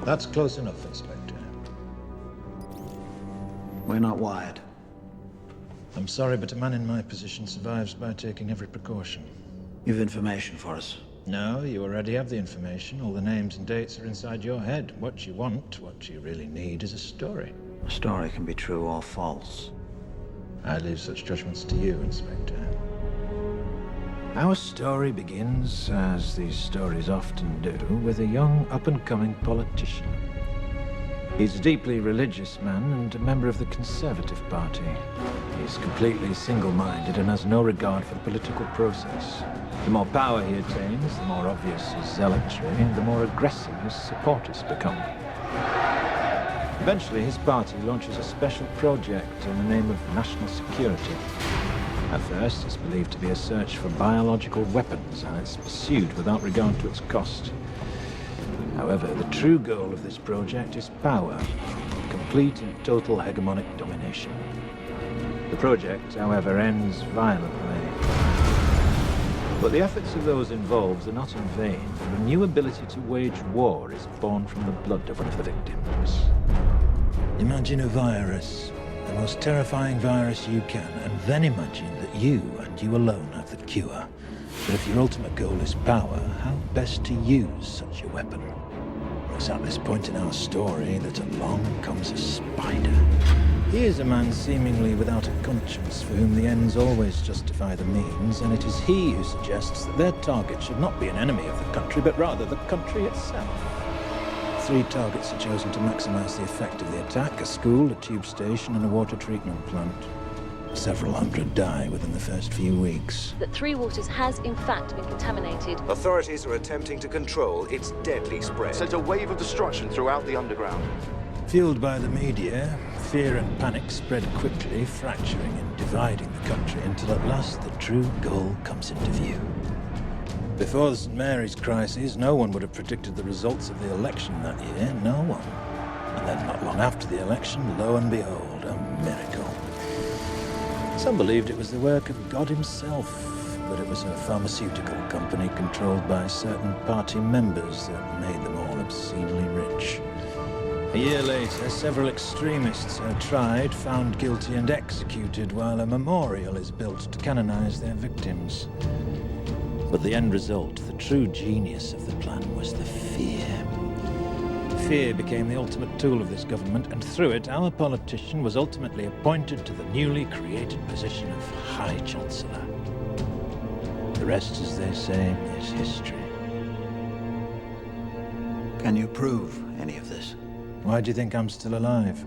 That's close enough, Inspector. We're not wired. I'm sorry, but a man in my position survives by taking every precaution. You've information for us. No, you already have the information. All the names and dates are inside your head. What you want, what you really need, is a story. A story can be true or false. I leave such judgments to you, Inspector. Our story begins, as these stories often do, with a young, up-and-coming politician. He's a deeply religious man and a member of the Conservative Party. He's completely single-minded and has no regard for the political process. The more power he attains, the more obvious his zealotry, and the more aggressive his supporters become. Eventually, his party launches a special project in the name of national security. At first, it's believed to be a search for biological weapons, and it's pursued without regard to its cost. However, the true goal of this project is power, complete and total hegemonic domination. The project, however, ends violently. But the efforts of those involved are not in vain, for a new ability to wage war is born from the blood of one of the victims. Imagine a virus, the most terrifying virus you can, and then imagine that you and you alone have the cure. But if your ultimate goal is power, how best to use such a weapon? It's at this point in our story that along comes a spider. He is a man seemingly without a conscience, for whom the ends always justify the means, and it is he who suggests that their target should not be an enemy of the country, but rather the country itself. 3 targets are chosen to maximize the effect of the attack: a school, a tube station, and a water treatment plant. Several hundred die within the first few weeks. That Three Waters has, in fact, been contaminated. Authorities are attempting to control its deadly spread. Sends a wave of destruction throughout the underground. Fueled by the media, fear and panic spread quickly, fracturing and dividing the country until at last the true goal comes into view. Before the St. Mary's crisis, no one would have predicted the results of the election that year, no one. And then not long after the election, lo and behold, a miracle. Some believed it was the work of God himself, but it was a pharmaceutical company controlled by certain party members that made them all obscenely rich. A year later, several extremists are tried, found guilty and executed, while a memorial is built to canonize their victims. But the end result, the true genius of the plan, was the fear. Fear became the ultimate tool of this government, and through it, our politician was ultimately appointed to the newly created position of High Chancellor. The rest, as they say, is history. Can you prove any of this? Why do you think I'm still alive?